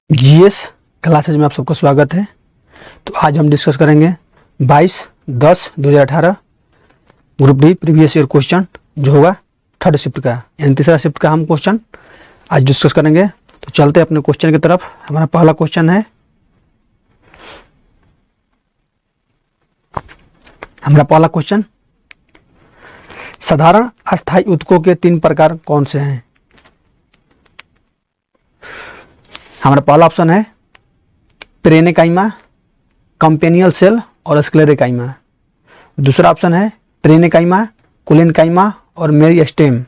GS classes में आप सबका स्वागत है। तो आज हम डिस्कस करेंगे 22/10/2018 group D previous year question जो होगा थर्ड शिफ्ट का यानी तीसरा शिफ्ट का हम क्वेश्चन आज डिस्कस करेंगे। तो चलते हैं अपने क्वेश्चन की तरफ। हमारा पहला क्वेश्चन है, साधारण अस्थायी ऊतकों के 3 प्रकार कौन से हैं? हमारा पहला ऑप्शन है पेरेनिकाइमा, कंपेनियल सेल और स्क्लेरेकाइमा। दूसरा ऑप्शन है पेरेनिकाइमा, कोलेनकाइमा और मेरिस्टेम।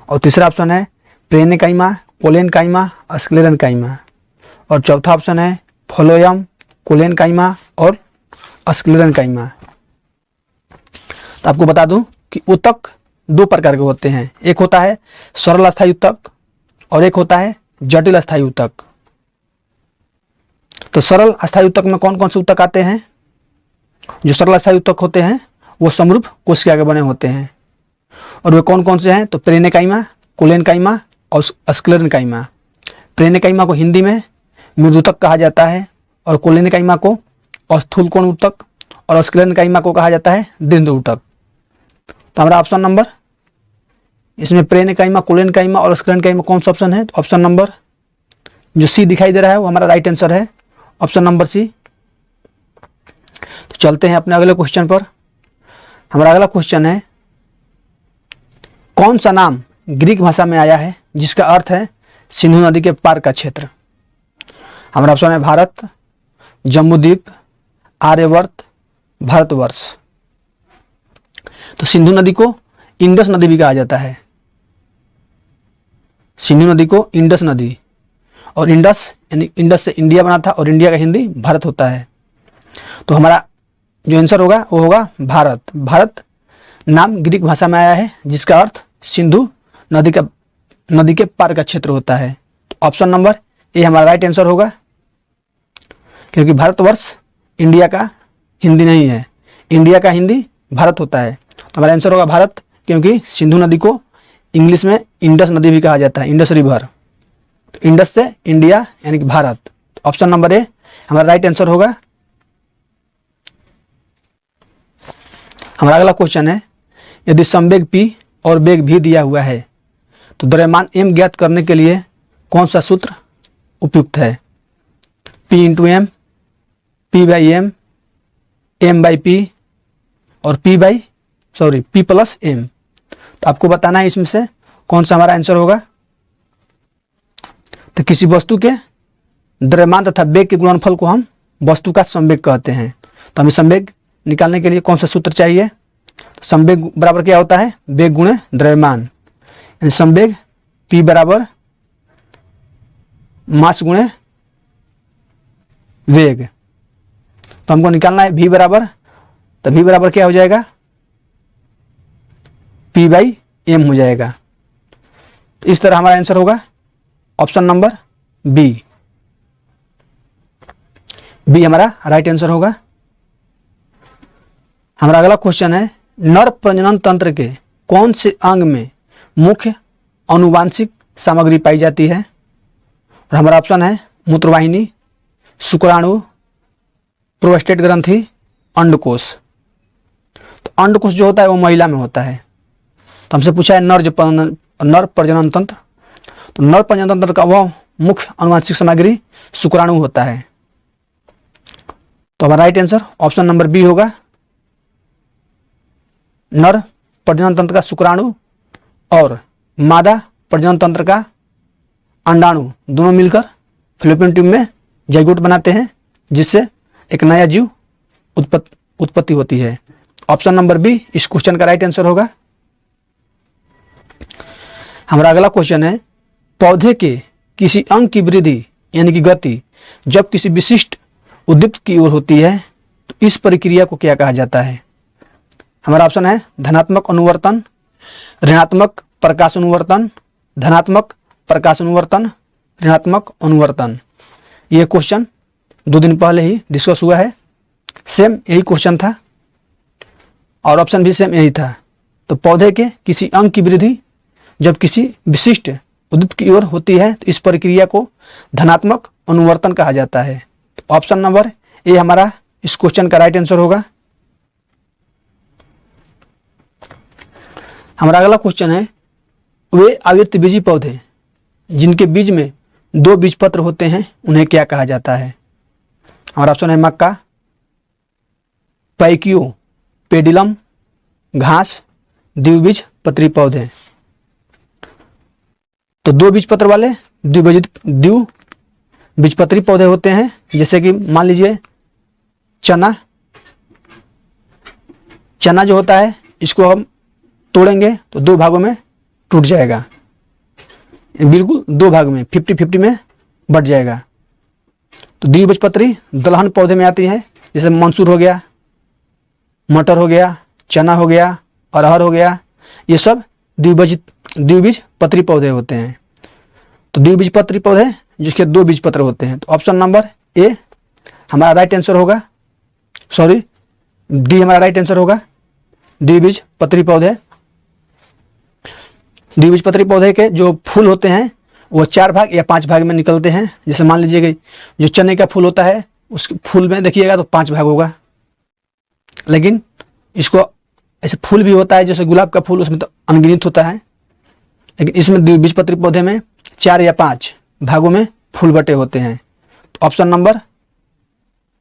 और तीसरा ऑप्शन है पेरेनिकाइमा, कोलेनकाइमा, स्क्लेरेनकाइमा। और चौथा ऑप्शन है फ्लोएम, कोलेनकाइमा और स्क्लेरेनकाइमा। तो आपको बता दूं कि ऊतक 2 प्रकार के होते हैं, एक होता है सरल अस्थायी ऊतक और एक होता है जटिल अस्थायी ऊतक। तो सरल अस्थायी ऊतक में कौन कौन से ऊतक आते हैं? जो सरल अस्थायी ऊतक होते हैं वो समरूप कोशिका के बने होते हैं। और वे कौन कौन से हैं? तो पेरेनिकाइमा, कोलेनकाइमा और स्क्लेरेनकाइमा। पेरेनिकाइमा को हिंदी में मृदूतक कहा जाता है और कोलेनकाइमा को स्थूलकोण ऊतक और स्क्लेरेनकाइमा को कहा जाता है दीर्घ ऊतक। तो हमारा ऑप्शन नंबर इसमें पेरेनिकाइमा, कोलेनकाइमा और स्क्लेरेनकाइमा कौन सा ऑप्शन है? तो ऑप्शन नंबर जो सी दिखाई दे रहा है वो हमारा राइट आंसर है, ऑप्शन नंबर सी। तो चलते हैं अपने अगले क्वेश्चन पर। हमारा अगला क्वेश्चन है, कौन सा नाम ग्रीक भाषा में आया है जिसका अर्थ है सिंधु नदी के पार का क्षेत्र? हमारा ऑप्शन है भारत, जम्बूद्वीप, आर्यवर्त, भारतवर्ष। तो सिंधु नदी को इंडस नदी भी कहा जाता है। सिंधु नदी को इंडस नदी, और इंडस यानी इंडस से इंडिया बना था और इंडिया का हिंदी भारत होता है। तो हमारा जो आंसर होगा वो होगा भारत। भारत नाम ग्रीक भाषा में आया है जिसका अर्थ सिंधु नदी के पार का क्षेत्र होता है। तो ऑप्शन नंबर ए हमारा राइट आंसर होगा, क्योंकि भारतवर्ष इंडिया का हिंदी नहीं है, इंडिया का हिंदी भारत होता है। तो हमारा आंसर होगा भारत, क्योंकि सिंधु नदी को इंग्लिश में इंडस नदी भी कहा जाता है, इंडस रिवर। तो इंडस से इंडिया यानी कि भारत। तो ऑप्शन नंबर ए हमारा राइट आंसर होगा। हमारा अगला क्वेश्चन है, यदि संवेग P और वेग V दिया हुआ है तो द्रव्यमान m ज्ञात करने के लिए कौन सा सूत्र उपयुक्त है? P into M, P by M, M by P और P प्लस M। तो आपको बताना है इसमें से कौन सा हमारा आंसर होगा। तो किसी वस्तु के द्रव्यमान तथा वेग के गुणनफल को हम वस्तु का संवेग कहते हैं। तो हमें संवेग निकालने के लिए कौन सा सूत्र चाहिए? तो संवेग बराबर क्या होता है? वेग गुणे द्रव्यमान, यानी संवेग P बराबर मास गुणे वेग। तो हमको निकालना है V बराबर, तो V बराबर क्या हो जाएगा? P बाई एम हो जाएगा। तो इस तरह हमारा आंसर होगा ऑप्शन नंबर बी। बी हमारा राइट आंसर होगा। हमारा अगला क्वेश्चन है, नर प्रजनन तंत्र के कौन से अंग में मुख्य आनुवांशिक सामग्री पाई जाती है? और हमारा ऑप्शन है मूत्रवाहिनी, शुक्राणु, प्रोस्टेट ग्रंथि, अंडकोश। तो अंडकोश जो होता है वो महिला में होता है। तो हमसे पूछा है नर प्रजनन तंत्र। तो नर प्रजनन तंत्र का वह मुख्य आनुवांशिक सामग्री शुक्राणु होता है। तो हमारा right answer option number B होगा। नर प्रजनन तंत्र का शुक्राणु और मादा प्रजनन तंत्र का अंडाणु दोनों मिलकर फैलोपियन ट्यूब में जाइगोट बनाते हैं, जिससे एक नया जीव उत्पत्ति होती है। ऑप्शन नंबर बी इस क्वेश्चन का राइट आंसर होगा। हमारा अगला क्वेश्चन है, पौधे के किसी अंग की वृद्धि यानी कि गति जब किसी विशिष्ट उद्दीप्त की ओर होती है तो इस प्रक्रिया को क्या कहा जाता है? हमारा ऑप्शन है धनात्मक अनुवर्तन, ऋणात्मक प्रकाश अनुवर्तन, धनात्मक प्रकाश अनुवर्तन, ऋणात्मक अनुवर्तन। ये क्वेश्चन 2 दिन पहले ही डिस्कस हुआ है, सेम यही क्वेश्चन था और ऑप्शन भी सेम यही था। तो पौधे के किसी अंग की वृद्धि जब किसी विशिष्ट उद्दीप्त की ओर होती है तो इस प्रक्रिया को धनात्मक अनुवर्तन कहा जाता है। तो ऑप्शन नंबर ए हमारा इस क्वेश्चन का राइट आंसर होगा। हमारा अगला क्वेश्चन है, वे आवृतबीजी पौधे जिनके बीज में 2 बीजपत्र होते हैं उन्हें क्या कहा जाता है? हमारा ऑप्शन है मक्का, पैकियो, पेडिलम, घास, द्विबीज पत्री पौधे। तो 2 बीजपत्र वाले द्विबीजपत्री पौधे होते हैं, जैसे कि मान लीजिए चना जो होता है इसको हम तोड़ेंगे तो 2 भागों में टूट जाएगा, बिल्कुल 2 भाग में 50-50 में बट जाएगा। तो द्विबीजपत्री दलहन पौधे में आती है, जैसे मंसूर हो गया, मटर हो गया, चना हो गया, अरहर हो गया, ये सब द्विबीजपत्री पौधे होते हैं। तो द्विबीजपत्री पौधे जिसके 2 बीजपत्र होते हैं। तो ऑप्शन नंबर ए हमारा राइट आंसर होगा, सॉरी डी हमारा राइट आंसर होगा, द्विबीजपत्री पौधे। द्विबीजपत्री पौधे के जो फूल होते हैं वो 4 भाग या 5 भाग में निकलते हैं। जैसे मान लीजिए कि जो चने का फूल होता है उस फूल में देखिएगा तो 5 भाग होगा, लेकिन इसको ऐसे फूल भी होता है जैसे गुलाब का फूल, उसमें तो अनगिनत होता है, लेकिन इसमें द्विबीजपत्री पौधे में 4 या 5 भागों में फूल बटे होते हैं। तो ऑप्शन नंबर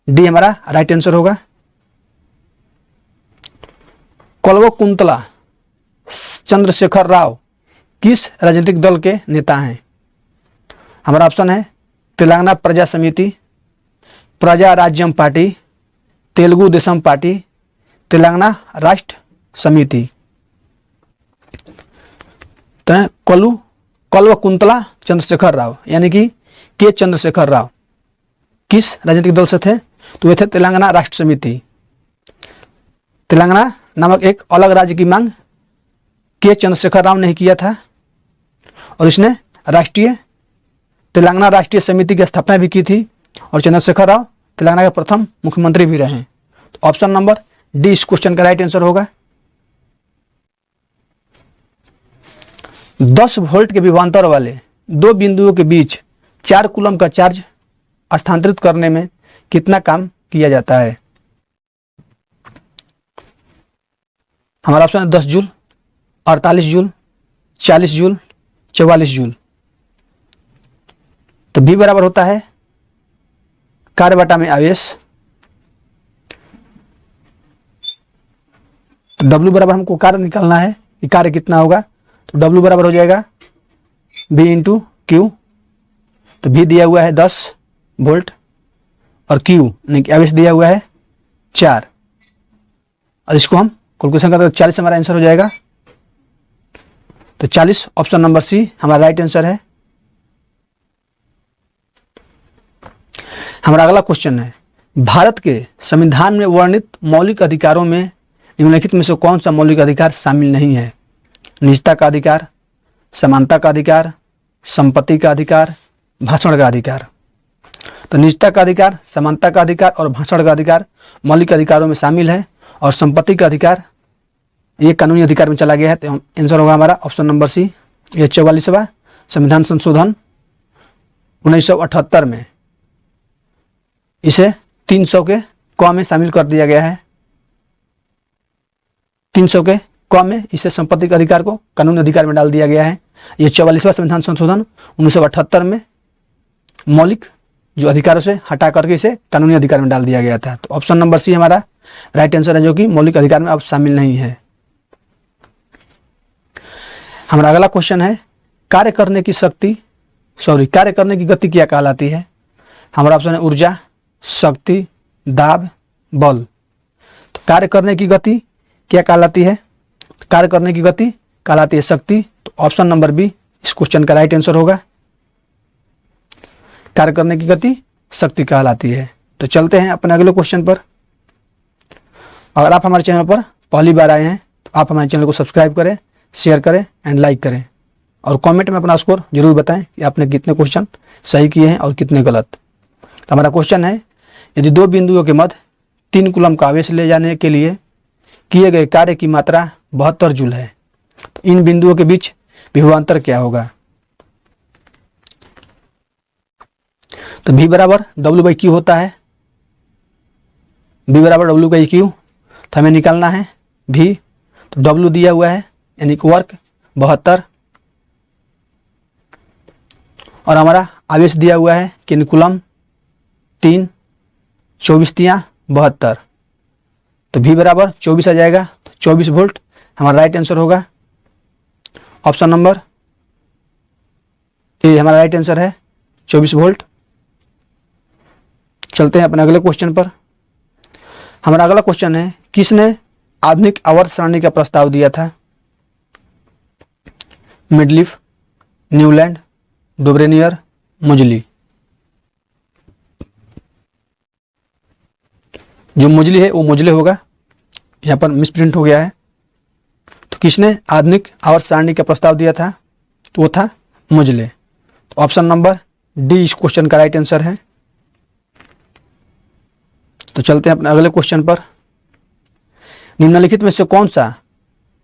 डी हमारा राइट आंसर होगा। कल्वकुंतला चंद्रशेखर राव किस राजनीतिक दल के नेता हैं? हमारा ऑप्शन है तेलंगाना प्रजा समिति, प्रजा राज्यम पार्टी, तेलुगु देशम पार्टी, तेलंगाना राष्ट्र समिति। तो कल्वकुंतला चंद्रशेखर राव यानी कि के चंद्रशेखर राव किस राजनीतिक दल से थे? तो वे थे तेलंगाना राष्ट्र समिति। तेलंगाना नामक एक अलग राज्य की मांग के चंद्रशेखर राव ने किया था और इसने तेलंगाना राष्ट्रीय समिति की स्थापना भी की थी, और चंद्रशेखर राव तेलंगाना के प्रथम मुख्यमंत्री भी रहे। तो ऑप्शन नंबर डी इस क्वेश्चन का राइट आंसर होगा। 10 वोल्ट के विभवांतर वाले 2 बिंदुओं के बीच 4 कूलम का चार्ज स्थानांतरित करने में कितना काम किया जाता है? हमारा ऑप्शन है 10 जूल, 48 जूल, 40 जूल, 44 जूल। तो बी बराबर होता है कार्य बटा में आवेश। तो डब्ल्यू बराबर हमको कार्य निकालना है कि कार्य कितना होगा। तो डब्ल्यू बराबर हो जाएगा बी इंटू क्यू। तो भी दिया हुआ है 10 वोल्ट और क्यू यानी कि आवेश दिया हुआ है 4, और इसको हम कैलकुलेशन करते 40 हमारा आंसर हो जाएगा। तो 40 ऑप्शन नंबर सी हमारा राइट आंसर है। हमारा अगला क्वेश्चन है, भारत के संविधान में वर्णित मौलिक अधिकारों में निम्नलिखित में से कौन सा मौलिक अधिकार शामिल नहीं है? निजता का अधिकार, समानता का अधिकार, संपत्ति का अधिकार, भाषण का अधिकार। तो निजता का अधिकार, समानता का अधिकार और भाषण का अधिकार मौलिक अधिकारों में शामिल है, और संपत्ति का अधिकार ये कानूनी अधिकार में चला गया है। तो आंसर होगा हमारा ऑप्शन नंबर सी। ये 44वां संविधान संशोधन 1978 में इसे 300 के क में शामिल कर दिया गया है। 300 के क में इसे संपत्ति के अधिकार को कानूनी अधिकार में डाल दिया गया है। ये 44वां संविधान संशोधन 1978 में मौलिक जो अधिकारों से हटा करके इसे कानूनी अधिकार में डाल दिया गया था। तो ऑप्शन नंबर सी हमारा राइट आंसर है, जो कि मौलिक अधिकार में अब शामिल नहीं है। हमारा अगला क्वेश्चन है, कार्य करने की गति क्या कहलाती है? हमारा ऑप्शन है ऊर्जा, शक्ति, दाब, बल। तो कार्य करने की गति क्या कहलाती है? कार्य करने की गति कहलाती है शक्ति। तो ऑप्शन नंबर बी इस क्वेश्चन का राइट आंसर होगा। कार्य करने की गति शक्ति कहलाती है। तो चलते हैं अपने अगले क्वेश्चन पर। अगर आप हमारे चैनल पर पहली बार आए हैं तो आप हमारे चैनल को सब्सक्राइब करें, शेयर करें एंड लाइक करें, और कमेंट में अपना स्कोर जरूर बताएं कि आपने कितने क्वेश्चन सही किए हैं और कितने गलत। तो हमारा क्वेश्चन है, यदि 2 बिंदुओं के मध्य 3 कूलम का आवेश ले जाने के लिए किए गए कार्य की मात्रा 72 जूल है, तो इन बिंदुओं के बीच विभवांतर क्या होगा? तो V बराबर W/Q होता है, V बराबर W/Q। तो हमें निकालना है V, तो W दिया हुआ है यानी कि वर्क 72, और हमारा आवेश दिया हुआ है कि कूलम 3, 24 तियां 72, तो V बराबर 24 आ जाएगा। तो 24 वोल्ट हमारा राइट आंसर होगा। ऑप्शन नंबर ए हमारा राइट आंसर है, 24 वोल्ट। चलते हैं अपने अगले क्वेश्चन पर। हमारा अगला क्वेश्चन है, किसने आधुनिक आवर्त सारणी का प्रस्ताव दिया था? मिडलिफ, न्यूलैंड, डोब्रेनियर, मुजली। जो मुजली है वो मुजले होगा, यहाँ पर मिसप्रिंट हो गया है। तो किसने आधुनिक आवर्त सारणी का प्रस्ताव दिया था? तो वो था मुजले। तो ऑप्शन नंबर डी इस क्वेश्चन का राइट आंसर है। तो चलते हैं अपने अगले क्वेश्चन पर। निम्नलिखित में से कौन सा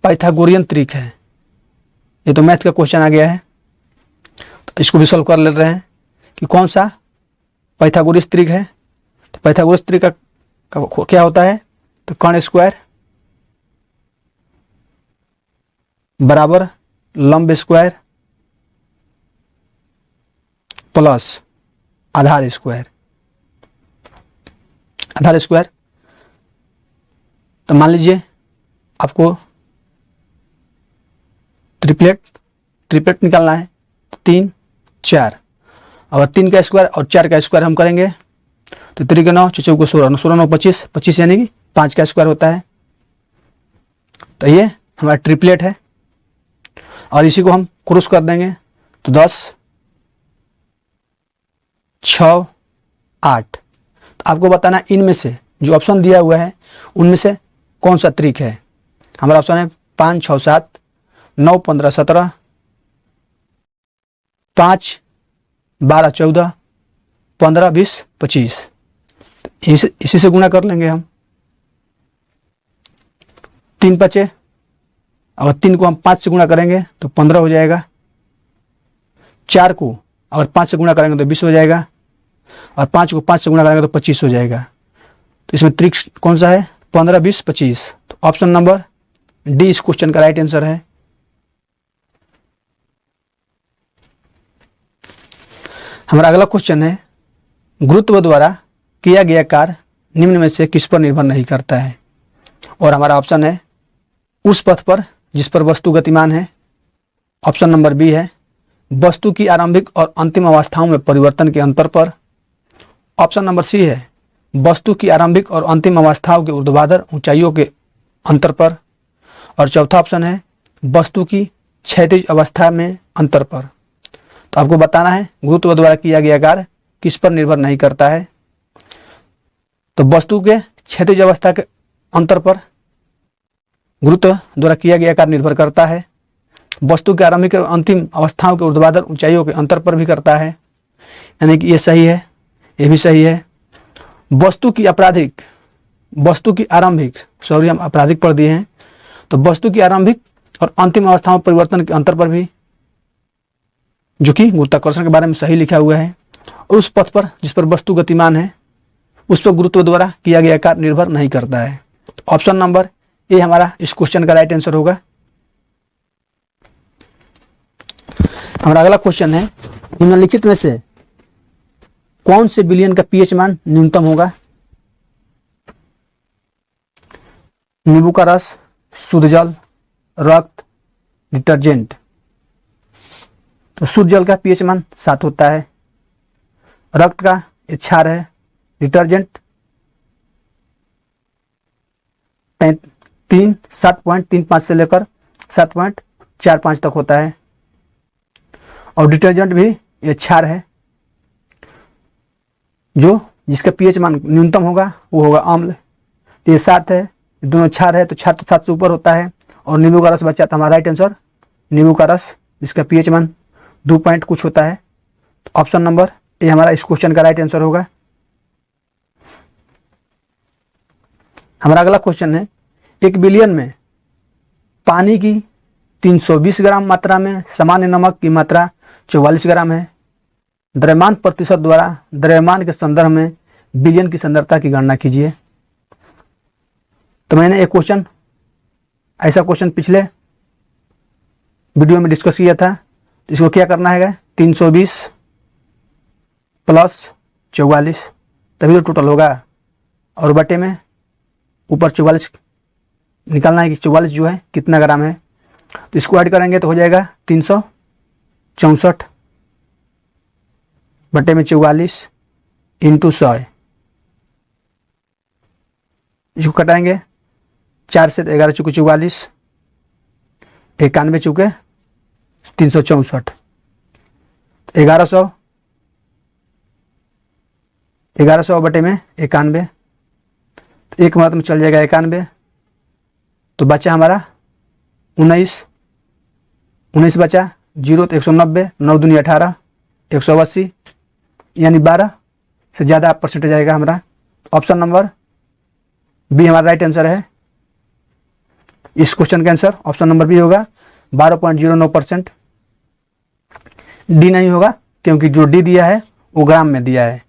पाइथागोरियन त्रिक है? ये तो मैथ का क्वेश्चन आ गया है, तो इसको भी सॉल्व कर ले रहे हैं कि कौन सा पाइथागोरस त्रिक है। तो पाइथागोरस त्रिक का क्या होता है? तो कर्ण स्क्वायर बराबर लंब स्क्वायर प्लस आधार स्क्वायर। आधार स्क्वायर, तो मान लीजिए आपको ट्रिपलेट निकालना है, 3, 4, अगर 3 का स्क्वायर और 4 का स्क्वायर हम करेंगे तो 3 के 9, 4 को 16, 16 9 25, 25 यानी कि 5 का स्क्वायर होता है। तो ये हमारा ट्रिपलेट है, और इसी को हम क्रॉस कर देंगे तो 10, 6, 8। तो आपको बताना इनमें से जो ऑप्शन दिया हुआ है उनमें से कौन सा त्रिक है। हमारा ऑप्शन है 5, 6, 7, 9, 15, 17, 5, 12, 14, 15, 20, 25। इसी से गुणा कर लेंगे हम। 3 बचे, अगर 3 को हम 5 से गुणा करेंगे तो 15 हो जाएगा। 4 को अगर 5 से गुणा करेंगे तो 20 हो जाएगा, और 5 को 5 से गुणा करेंगे तो 25 हो जाएगा। तो इसमें त्रिक कौन सा है? 15, 20, 25। तो ऑप्शन नंबर डी इस क्वेश्चन का राइट आंसर है। हमारा अगला क्वेश्चन है, गुरुत्व द्वारा किया गया कार्य निम्न में से किस पर निर्भर नहीं करता है? और हमारा ऑप्शन है उस पथ पर जिस पर वस्तु गतिमान है। ऑप्शन नंबर बी है वस्तु की आरंभिक और अंतिम अवस्थाओं में परिवर्तन के अंतर पर। ऑप्शन नंबर सी है वस्तु की आरंभिक और अंतिम अवस्थाओं के ऊर्ध्वाधर ऊंचाइयों के अंतर पर। और चौथा ऑप्शन है वस्तु की क्षैतिज अवस्था में अंतर पर। तो आपको बताना है गुरुत्व द्वारा किया गया कार्य किस पर निर्भर नहीं करता है। तो वस्तु के क्षैतिज अवस्था के अंतर पर गुरुत्व द्वारा किया गया कार्य निर्भर करता है। वस्तु के आरंभिक और अंतिम अवस्थाओं के ऊर्ध्वाधर ऊंचाइयों के अंतर पर भी करता है, यानी कि ये सही है, ये भी सही है। वस्तु की आरंभिक हम आपराधिक पढ़ दिए हैं, तो वस्तु की आरंभिक और अंतिम अवस्थाओं में परिवर्तन के अंतर पर भी, जो कि गुरुत्वाकर्षण के बारे में सही लिखा हुआ है, और उस पथ पर जिस पर वस्तु गतिमान है उस पर गुरुत्व द्वारा किया गया कार्य निर्भर नहीं करता है। तो ऑप्शन नंबर ए हमारा इस क्वेश्चन का राइट आंसर होगा। हमारा अगला क्वेश्चन है, निम्नलिखित में से कौन से विलयन का पीएच मान न्यूनतम होगा? नींबू का रस, शुद्ध जल, रक्त, डिटर्जेंट। तो शुद्ध जल का पीएच मान 7 होता है, रक्त का क्षार है, डिटर्जेंट 7.35 से लेकर 7.45 तक होता है, और डिटर्जेंट भी ये क्षार है। जो जिसका पीएच मान न्यूनतम होगा वो होगा अम्ल। ये 7 है, दोनों क्षार है तो क्षार तो 7 से ऊपर होता है। और नींबू का रस बचा था हमारा राइट आंसर, नींबू का रस जिसका पीएच मान 2 पॉइंट कुछ होता है। तो ऑप्शन नंबर ए हमारा इस क्वेश्चन का राइट आंसर होगा। हमारा अगला क्वेश्चन है, एक बिलियन में पानी की 320 ग्राम मात्रा में सामान्य नमक की मात्रा 44 ग्राम है। द्रव्यमान प्रतिशत द्वारा द्रव्यमान के संदर्भ में विलयन की सांद्रता की गणना कीजिए। तो मैंने एक क्वेश्चन, ऐसा क्वेश्चन पिछले वीडियो में डिस्कस किया था। तो इसको क्या करना है, 320 प्लस 44 तभी तो टोटल होगा, और बटे में ऊपर 44 निकालना है कि 44 जो है कितना ग्राम है। तो इसको ऐड करेंगे तो हो जाएगा 364 बटे में 44 इंटू 100। इसको कटाएंगे, 4 से 11 चुके 44, 91 चुके 364, 1100 बटे में 91, तो एक मत में चल जाएगा 91, तो बचा हमारा 19 बचा, 0 तो 190, 9 दूनी 18, 180 यानी 12 से ज़्यादा परसेंटेज आएगा हमारा। ऑप्शन नंबर बी हमारा राइट आंसर है। इस क्वेश्चन का आंसर ऑप्शन नंबर बी होगा, 12.09%। डी नहीं होगा क्योंकि जो डी दिया है वो ग्राम में दिया है,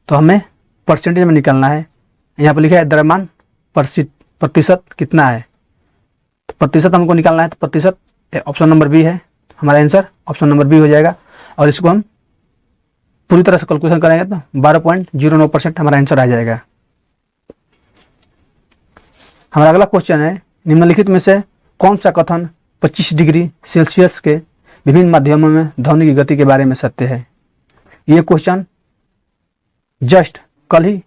तो हमें परसेंटेज में निकालना है। यहाँ पर लिखा है द्रव्यमान प्रतिशत कितना है, तो प्रतिशत हमको निकालना है, तो प्रतिशत ऑप्शन नंबर बी है हमारा आंसर, ऑप्शन नंबर बी हो जाएगा। और इसको हम पूरी तरह से कैलकुलेशन करेंगे तो 12.09% हमारा आंसर आ जाएगा। हमारा अगला क्वेश्चन है, निम्नलिखित में से कौन सा कथन 25 डिग्री सेल्सियस के विभिन्न माध्यमों में ध्वनि की गति के बारे में सत्य है। ये क्वेश्चन जस्ट कल ही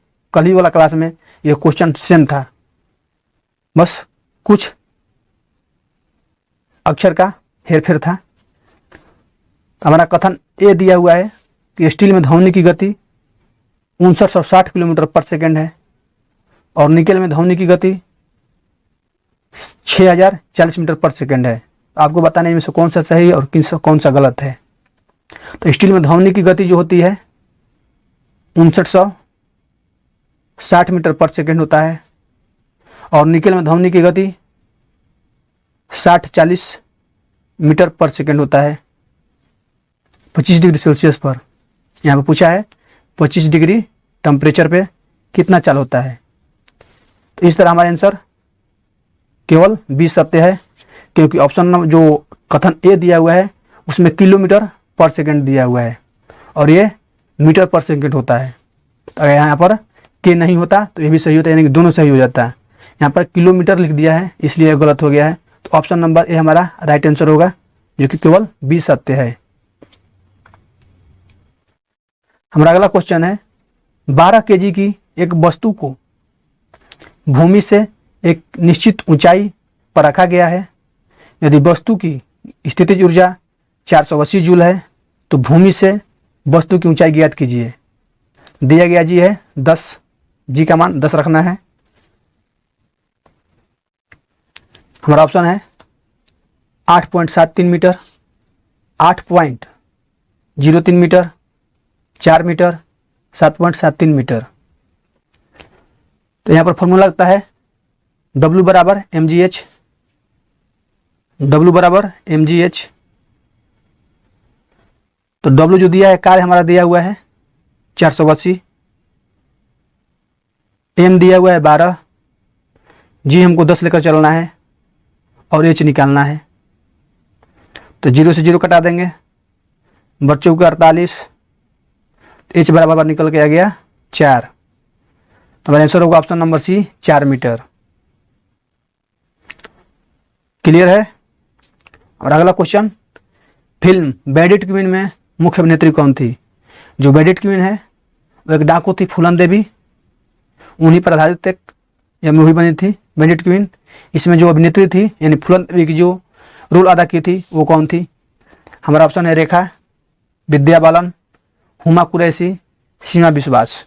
वाला क्लास में ये क्वेश्चन सेम था, बस कुछ अक्षर का हेरफेर था। हमारा कथन ए दिया हुआ है कि स्टील में ध्वनि की गति 5960 किलोमीटर पर सेकेंड है, और निकेल में ध्वनि की गति 6040 मीटर पर सेकेंड है। आपको बताने में से कौन सा सही और कौन सा गलत है। तो स्टील में ध्वनि की गति जो होती है 5960 मीटर पर सेकेंड होता है, और निकेल में ध्वनि की गति 6040 मीटर पर सेकेंड होता है 25 डिग्री सेल्सियस पर। यहाँ पे पूछा है 25 डिग्री टेम्परेचर पे कितना चाल होता है। तो इस तरह हमारा आंसर केवल 20 सत्य है, क्योंकि ऑप्शन नंबर जो कथन ए दिया हुआ है उसमें किलोमीटर पर सेकंड दिया हुआ है और ये मीटर पर सेकंड होता है। तो अगर यहाँ पर के नहीं होता तो ये भी सही होता, यानी कि दोनों सही हो जाता है। यहाँ पर किलोमीटर लिख दिया है इसलिए गलत हो गया है। तो ऑप्शन नंबर ए हमारा राइट आंसर होगा, जो कि केवल 20 सत्य है। हमारा अगला क्वेश्चन है, 12 केजी की एक वस्तु को भूमि से एक निश्चित ऊंचाई पर रखा गया है। यदि वस्तु की स्थितिज ऊर्जा 480 जूल है तो भूमि से वस्तु की ऊंचाई ज्ञात कीजिए। दिया गया जी है 10, जी का मान 10 रखना है। हमारा ऑप्शन है 8.73 मीटर, 8.03 मीटर, 4 मीटर, 7.73 मीटर। तो यहाँ पर फॉर्मूला लगता है W बराबर mgh, W बराबर mgh। तो W जो दिया है कार्य हमारा दिया हुआ है 480, M दिया हुआ है 12, G हमको 10 लेकर चलना है और H निकालना है। तो 0 से 0 कटा देंगे, बच्चों का 48, H बराबर निकल के आ गया 4। तो हमारा आंसर होगा option number C 4 meter. Clear है। और अगला क्वेश्चन, फिल्म बैडिट क्वीन में मुख्य अभिनेत्री कौन थी। जो बैडिट क्वीन है वो एक डाकू थी, फूलन देवी, उन्हीं पर आधारित एक यह मूवी बनी थी बैडिट क्वीन। इसमें जो अभिनेत्री थी यानी फूलन देवी की जो रोल अदा की थी वो कौन थी। हमारा ऑप्शन है रेखा, विद्या बालन, हुमा कुरैशी, सीमा विश्वास।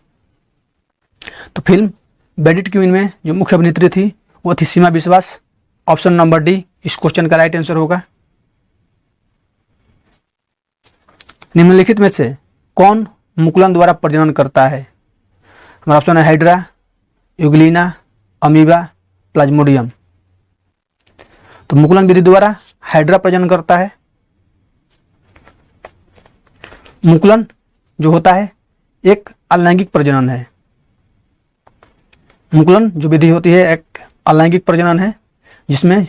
तो फिल्म बैडिट क्वीन में जो मुख्य अभिनेत्री थी वो थी सीमा विश्वास। ऑप्शन नंबर डी इस क्वेश्चन का राइट आंसर होगा। निम्नलिखित में से कौन मुकुलन द्वारा प्रजनन करता है। हमारा ऑप्शन है हाइड्रा, यूग्लिना, अमीबा, प्लाज्मोडियम। तो मुकुलन विधि द्वारा हाइड्रा प्रजनन करता है। मुकुलन जो होता है एक अलैंगिक प्रजनन है। मुकुलन जो विधि होती है एक अलैंगिक प्रजनन है, जिसमें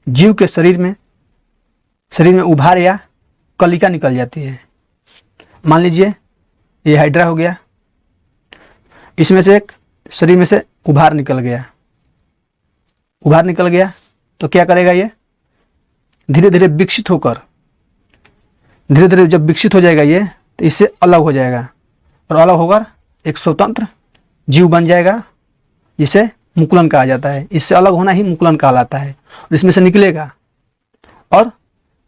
जीव के शरीर में उभार या कलिका निकल जाती है। मान लीजिए ये हाइड्रा हो गया, इसमें से एक शरीर में से उभार निकल गया तो क्या करेगा, ये धीरे धीरे विकसित होकर, धीरे धीरे जब विकसित हो जाएगा ये, तो इससे अलग हो जाएगा और अलग होकर एक स्वतंत्र जीव बन जाएगा, जिसे मुकुलन कहा जाता है। इससे अलग होना ही मुकुलन कहलाता है। और इसमें से निकलेगा और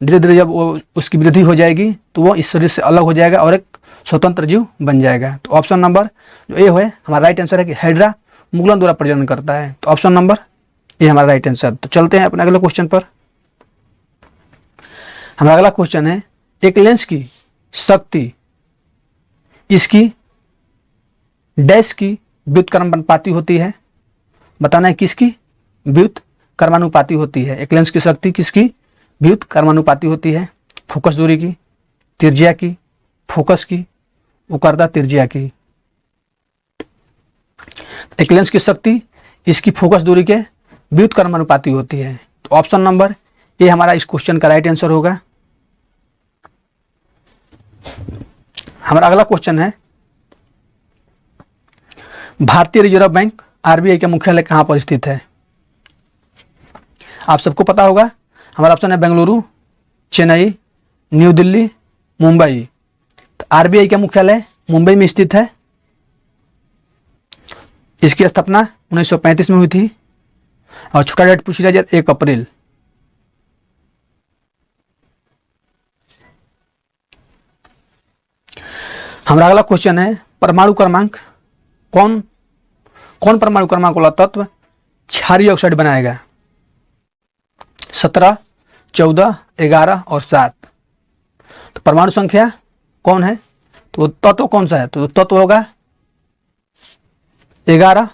धीरे धीरे जब वो उसकी वृद्धि हो जाएगी तो वो इस शरीर से अलग हो जाएगा और एक स्वतंत्र जीव बन जाएगा। तो ऑप्शन नंबर जो ए है हमारा राइट आंसर है कि हाइड्रा मुकुलन द्वारा प्रजनन करता है। तो ऑप्शन नंबर ए हमारा राइट आंसर। तो चलते हैं अपने अगले क्वेश्चन पर। हमारा अगला क्वेश्चन है, एक लेंस की शक्ति इसकी डैश की व्युत्क्रमानुपाती होती है। बताना है किसकी व्युत्क्रमानुपाती होती है। एक लेंस की शक्ति किसकी व्युत्क्रमानुपाती होती है। फोकस दूरी की, त्रिज्या की, फोकस की, उकरदा त्रिज्या की। एक लेंस की शक्ति इसकी फोकस दूरी के व्युत्क्रमानुपाती होती है। तो ऑप्शन नंबर ए हमारा इस क्वेश्चन का राइट आंसर होगा। हमारा अगला क्वेश्चन है, भारतीय रिजर्व बैंक आरबीआई का मुख्यालय कहां पर स्थित है। आप सबको पता होगा। हमारा ऑप्शन है बेंगलुरु, चेन्नई, न्यू दिल्ली, मुंबई। तो आरबीआई का मुख्यालय मुंबई में स्थित है। इसकी स्थापना 1935 में हुई थी और छोटा डेट पूछी जाए 1 अप्रैल। हमारा अगला क्वेश्चन है, परमाणु क्रमांक कौन परमाणु क्रमांक वाला तत्व क्षारीय ऑक्साइड बनाएगा। 17, 14, 11 और 7। तो परमाणु संख्या कौन है, तो तत्व कौन सा है, तो तत्व होगा 11।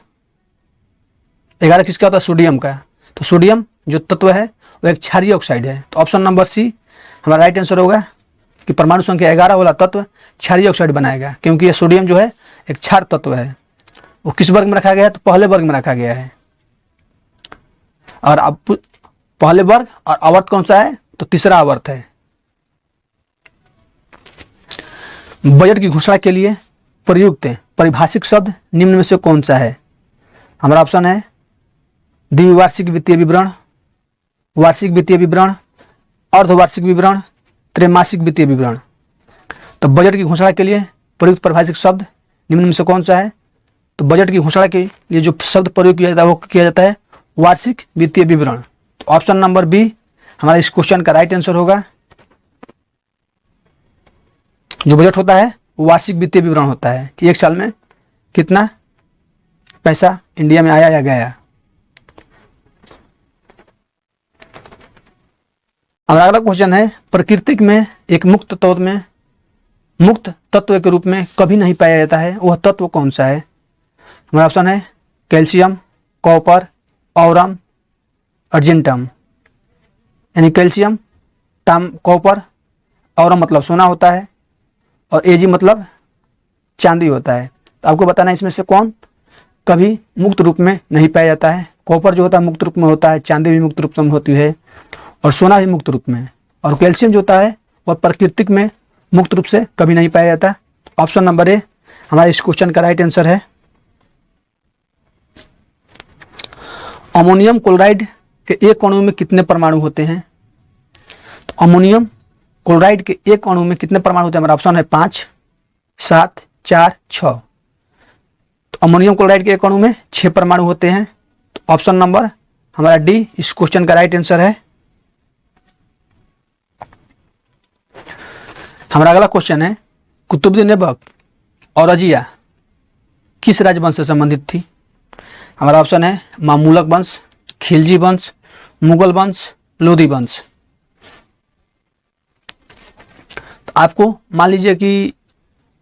11 किसका होता है, सोडियम का। तो सोडियम जो तत्व है वो एक क्षारीय ऑक्साइड है। तो ऑप्शन नंबर सी हमारा राइट आंसर होगा कि परमाणु संख्या 11 वाला तत्व क्षारीय ऑक्साइड बनाएगा, क्योंकि यह सोडियम जो है एक क्षार तत्व है। वो किस वर्ग में रखा गया है, तो पहले वर्ग में रखा गया है। और अब पहले वर्ग और आवर्त कौन सा है, तो तीसरा आवर्त है। बजट की घोषणा के लिए प्रयुक्त परिभाषिक शब्द निम्न में से कौन सा है। हमारा ऑप्शन है द्विवार्षिक वित्तीय विवरण, वार्षिक वित्तीय विवरण, अर्धवार्षिक विवरण, त्रैमासिक वित्तीय विवरण। तो बजट की घोषणा के लिए प्रयुक्त परिभाषिक शब्द निम्न में से कौन सा है, तो बजट की घोषणा के लिए जो शब्द प्रयोग किया जाता है वो किया जाता है वार्षिक वित्तीय विवरण। तो ऑप्शन नंबर बी हमारा इस क्वेश्चन का राइट आंसर होगा। जो बजट होता है वो वार्षिक वित्तीय विवरण होता है कि एक साल में कितना पैसा इंडिया में आया या गया। हमारा अगला क्वेश्चन है, प्रकृति में एक मुक्त तत्व के रूप में कभी नहीं पाया जाता है, वह तत्व कौन सा है। हमारा ऑप्शन है कैल्शियम, कॉपर, औरम, अर्जेंटम। यानी कैल्शियम, कॉपर, औरम मतलब सोना होता है और एजी मतलब चांदी होता है। तो आपको बताना है इसमें से कौन कभी मुक्त रूप में नहीं पाया जाता है। कॉपर जो होता है मुक्त रूप में होता है, चांदी भी मुक्त रूप में होती है और सोना भी मुक्त रूप में। और कैल्शियम जो होता है वह प्राकृतिक में मुक्त रूप से कभी नहीं पाया जाता। ऑप्शन नंबर ए हमारे इस क्वेश्चन का राइट आंसर है। अमोनियम क्लोराइड के एक अणु में कितने परमाणु होते हैं। तो अमोनियम क्लोराइड के एक अणु में कितने परमाणु होते हैं। हमारा ऑप्शन है 5, 7, 4, 6। तो अमोनियम क्लोराइड के एक अणु में 6 परमाणु होते हैं। तो ऑप्शन नंबर हमारा डी इस क्वेश्चन का राइट आंसर है। हमारा अगला क्वेश्चन है, कुतुबुद्दीन ऐबक और रजिया किस राजवंश से संबंधित थी। हमारा ऑप्शन है मामलुक वंश, खिलजी वंश, मुगल वंश, लोधी वंश। तो आपको मान लीजिए कि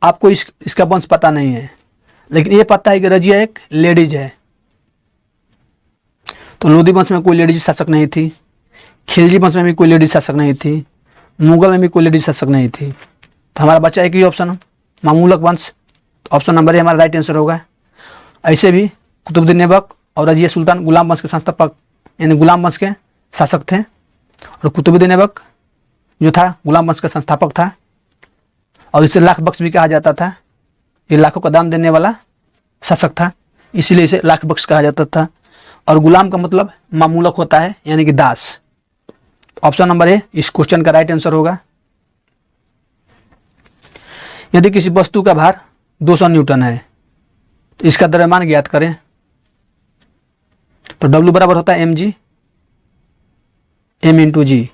आपको इसका वंश पता नहीं है, लेकिन ये पता है कि रजिया एक लेडीज है। तो लोधी वंश में कोई लेडीज शासक नहीं थी, खिलजी वंश में भी कोई लेडीज शासक नहीं थी, मुगल में भी कोई लेडीज शासक नहीं थी। तो हमारा बच्चा एक ही ऑप्शन मामूलक वंश, तो ऑप्शन नंबर ए हमारा राइट आंसर होगा। ऐसे भी कुतुबुद्दीन ऐबक और रजिया सुल्तान गुलाम वंश के संस्थापक यानी गुलाम वंश के शासक थे, और कुतुबुद्दीन ऐबक जो था गुलाम वंश का संस्थापक था, और इसे लाख बख्श भी कहा जाता था। ये लाखों का दान देने वाला शासक था, इसीलिए इसे लाख बख्श कहा जाता था। और गुलाम का मतलब मामूलक होता है यानी कि दास। ऑप्शन नंबर ए इस क्वेश्चन का राइट आंसर होगा। यदि किसी वस्तु का भार 200 न्यूटन है तो इसका द्रव्यमान ज्ञात करें। तो W बराबर होता है mg, m इंटू जी।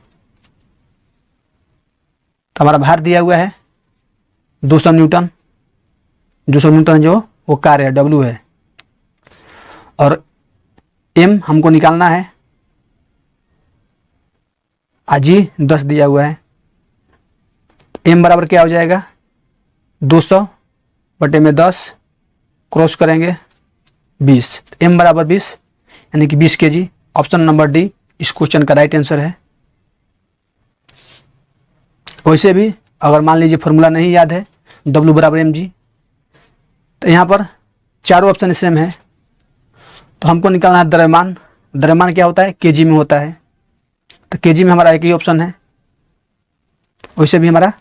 तो हमारा भार दिया हुआ है 200 न्यूटन, 200 न्यूटन जो वो कार्य है W है, और m हमको निकालना है, जी 10 दिया हुआ है। m बराबर क्या हो जाएगा 200 बटे में 10 क्रॉस करेंगे 20, m बराबर 20 यानी कि 20 kg। ऑप्शन नंबर डी इस क्वेश्चन का राइट आंसर है। वैसे भी अगर मान लीजिए फॉर्मूला नहीं याद है W बराबर mg, तो यहाँ पर चारों ऑप्शन सेम है, तो हमको निकालना है द्रव्यमान। द्रव्यमान क्या होता है केजी में होता है, तो केजी में हमारा एक ही ऑप्शन है, वैसे भी हमारा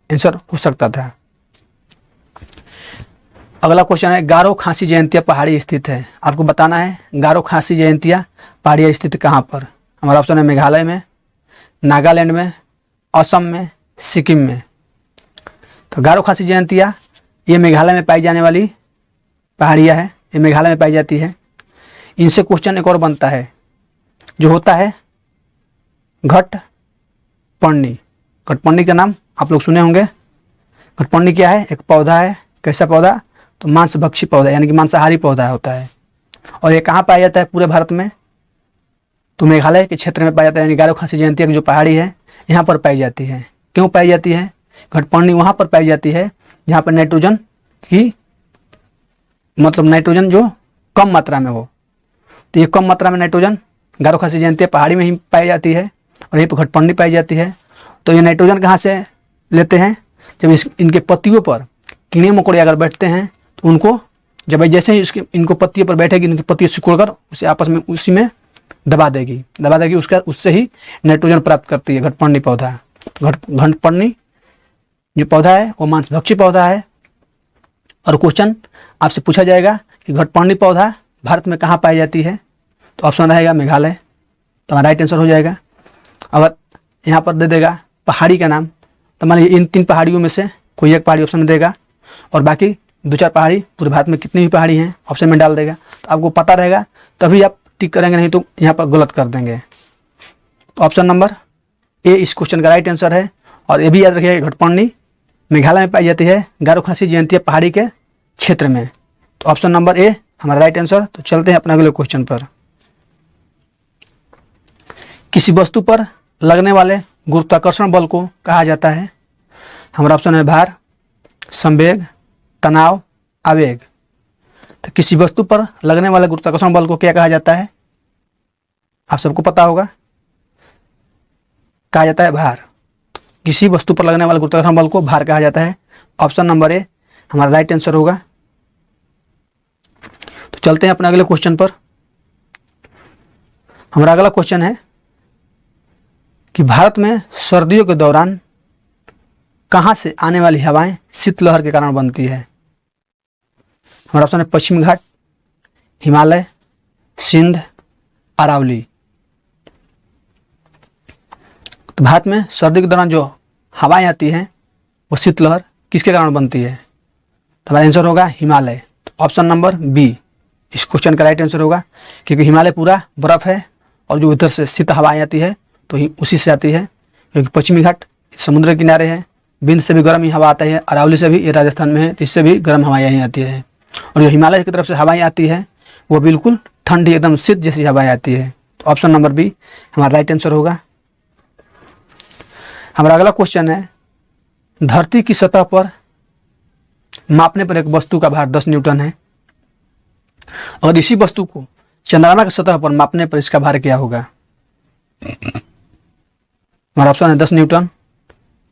आंसर हो सकता था। अगला क्वेश्चन है गारो खासी जयंतिया पहाड़ी स्थित है। आपको बताना है गारो खासी जयंतिया पहाड़ी स्थित कहाँ पर। हमारा ऑप्शन है मेघालय में, नागालैंड में, असम में, सिक्किम में। तो गारो खासी जयंतिया ये मेघालय में पाई जाने वाली पहाड़ियाँ है, ये मेघालय में पाई जाती है। इनसे क्वेश्चन एक और बनता है जो होता है घटपर्णी। घटपर्णी का नाम आप लोग सुने होंगे। घटपर्णी क्या है, एक पौधा है। कैसा पौधा, तो मांसभक्षी पौधा यानी कि मांसाहारी पौधा होता है। और ये कहाँ पाया जाता है पूरे भारत में, तो मेघालय के क्षेत्र में पाया जाता है, यानी गारो खासी जयंतिया की जो पहाड़ी है यहाँ पर पाई जाती है। क्यों पाई जाती है, घटपर्णी वहाँ पर पाई जाती है जहाँ पर नाइट्रोजन की मतलब नाइट्रोजन जो कम मात्रा में हो। तो ये कम मात्रा में नाइट्रोजन गारो खासी जयंतिया पहाड़ी में ही पाई जाती है, और यहीं पर घटपर्णी पाई जाती है। तो ये नाइट्रोजन कहाँ से लेते हैं, जब इनके पत्तियों पर कीड़े मकोड़े अगर बैठते हैं तो उनको जब जैसे ही इनको पत्तियों पर बैठेगी, इनकी पत्तियों सिकुड़कर उसे आपस में उसी में दबा देगी उसका, उससे ही नाइट्रोजन प्राप्त करती है घटपर्णी पौधा। घटपर्णी जो पौधा है वो मांसभक्षी पौधा है। और क्वेश्चन आपसे पूछा जाएगा कि घटपर्णी पौधा भारत में कहाँ पाई जाती है, तो ऑप्शन रहेगा मेघालय, तो हमारा राइट आंसर हो जाएगा। अगर यहाँ पर दे देगा पहाड़ी का नाम, तो मान लीजिए इन 3 पहाड़ियों में से कोई एक पहाड़ी ऑप्शन में देगा, और बाकी 2-4 पहाड़ी पूरे भारत में कितनी भी पहाड़ी हैं ऑप्शन में डाल देगा। तो आपको पता रहेगा तभी आप टिक करेंगे, नहीं तो यहाँ पर गलत कर देंगे। तो ऑप्शन नंबर ए इस क्वेश्चन का राइट आंसर है। और ये भी याद रखिएगा घटपर्णी मेघालय में पाई जाती है, गारो खासी जयंतिया पहाड़ी के क्षेत्र में। तो ऑप्शन नंबर ए हमारा राइट आंसर। तो चलते हैं अपने अगले क्वेश्चन पर। किसी वस्तु पर लगने वाले गुरुत्वाकर्षण बल को कहा जाता है। हमारा ऑप्शन है भार, संवेग, तनाव, आवेग। तो किसी वस्तु पर लगने वाले गुरुत्वाकर्षण बल को क्या कहा जाता है, आप सबको पता होगा, कहा जाता है भार। किसी वस्तु पर लगने वाले गुरुत्वाकर्षण बल को भार कहा जाता है। ऑप्शन नंबर ए हमारा राइट आंसर होगा। तो चलते हैं अपने अगले क्वेश्चन पर। हमारा अगला क्वेश्चन है कि भारत में सर्दियों के दौरान कहां से आने वाली हवाएं शीतलहर के कारण बनती है। हमारा ऑप्शन है पश्चिमी घाट, हिमालय, सिंध, अरावली। तो भारत में सर्दी के दौरान जो हवाएं आती हैं वो शीतलहर किसके कारण बनती है, तो हमारा आंसर होगा हिमालय। तो ऑप्शन नंबर बी इस क्वेश्चन का राइट आंसर होगा, क्योंकि हिमालय पूरा बर्फ है और जो उधर से शीत हवाएं आती है तो उसी से आती है, क्योंकि पश्चिमी घाट समुद्र के किनारे है, बिंद से भी गर्म ही हवा आता है, अरावली से भी, ये राजस्थान में है, इससे भी गर्म हवाएं यहीं आती है। और जो हिमालय की तरफ से हवाएं आती है वो बिल्कुल ठंडी एकदम शीत जैसी हवाएं आती है। तो ऑप्शन नंबर बी हमारा राइट आंसर होगा। हमारा अगला क्वेश्चन है धरती की सतह पर मापने पर एक वस्तु का भार 10 न्यूटन है, और इसी वस्तु को चंद्रमा की सतह पर मापने पर इसका भार क्या होगा। हमारा ऑप्शन है 10 न्यूटन,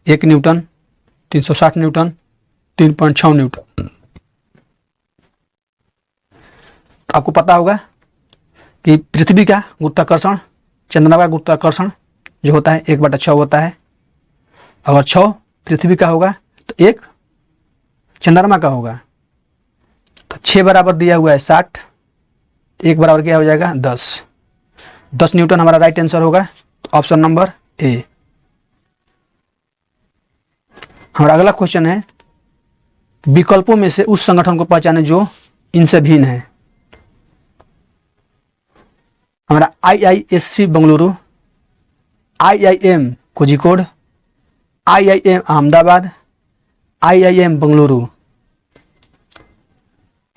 1 न्यूटन, 360 न्यूटन, 3.6 न्यूटन। तो आपको पता होगा कि पृथ्वी का गुरुत्वाकर्षण, चंद्रमा का गुरुत्वाकर्षण जो होता है 1/6 होता है। अगर 6 पृथ्वी का होगा तो 1 चंद्रमा का होगा। तो 6 बराबर दिया हुआ है 60, 1 बराबर क्या हो जाएगा 10 न्यूटन हमारा राइट आंसर होगा। तो ऑप्शन नंबर ए। हमारा अगला क्वेश्चन है, विकल्पों में से उस संगठन को पहचाने जो इनसे भिन्न है। हमारा IISc Bengaluru, IIM Kozhikode, IIM Ahmedabad, IIM Bengaluru.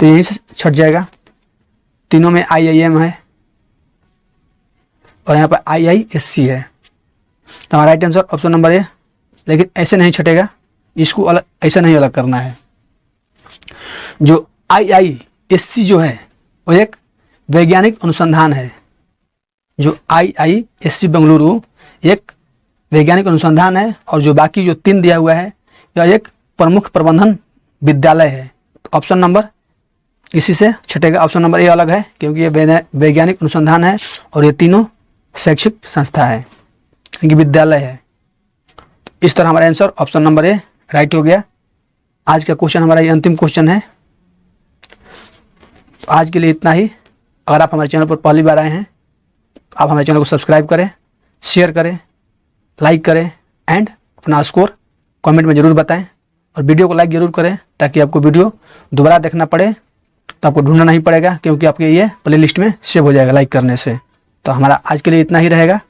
तो यहीं से छट जाएगा, तीनों में IIM है और यहाँ पर IISc है। तो हमारा right answer option number A. लेकिन ऐसे नहीं छटेगा, इसको अलग, ऐसे नहीं अलग करना है। जो IISc जो है वो एक वैज्ञानिक अनुसंधान है। जो IISc बेंगलुरु एक वैज्ञानिक अनुसंधान है, और जो बाकी जो 3 दिया हुआ है यह एक प्रमुख प्रबंधन विद्यालय है। तो ऑप्शन नंबर इसी से छटेगा, ऑप्शन नंबर ए अलग है, क्योंकि ये वैज्ञानिक अनुसंधान है और ये तीनों शैक्षिक संस्था है, क्योंकि विद्यालय है। तो इस तरह हमारा answer option number A right हो गया। आज का क्वेश्चन हमारा ये अंतिम क्वेश्चन है। तो आज के लिए इतना ही। अगर आप हमारे चैनल पर पहली बार आए हैं, आप हमारे चैनल को सब्सक्राइब करें, शेयर करें, लाइक करें एंड अपना स्कोर कमेंट में ज़रूर बताएं, और वीडियो को लाइक ज़रूर करें ताकि आपको वीडियो दोबारा देखना पड़े तो आपको ढूंढना नहीं पड़ेगा, क्योंकि आपके ये प्लेलिस्ट में सेव हो जाएगा लाइक करने से। तो हमारा आज के लिए इतना ही रहेगा।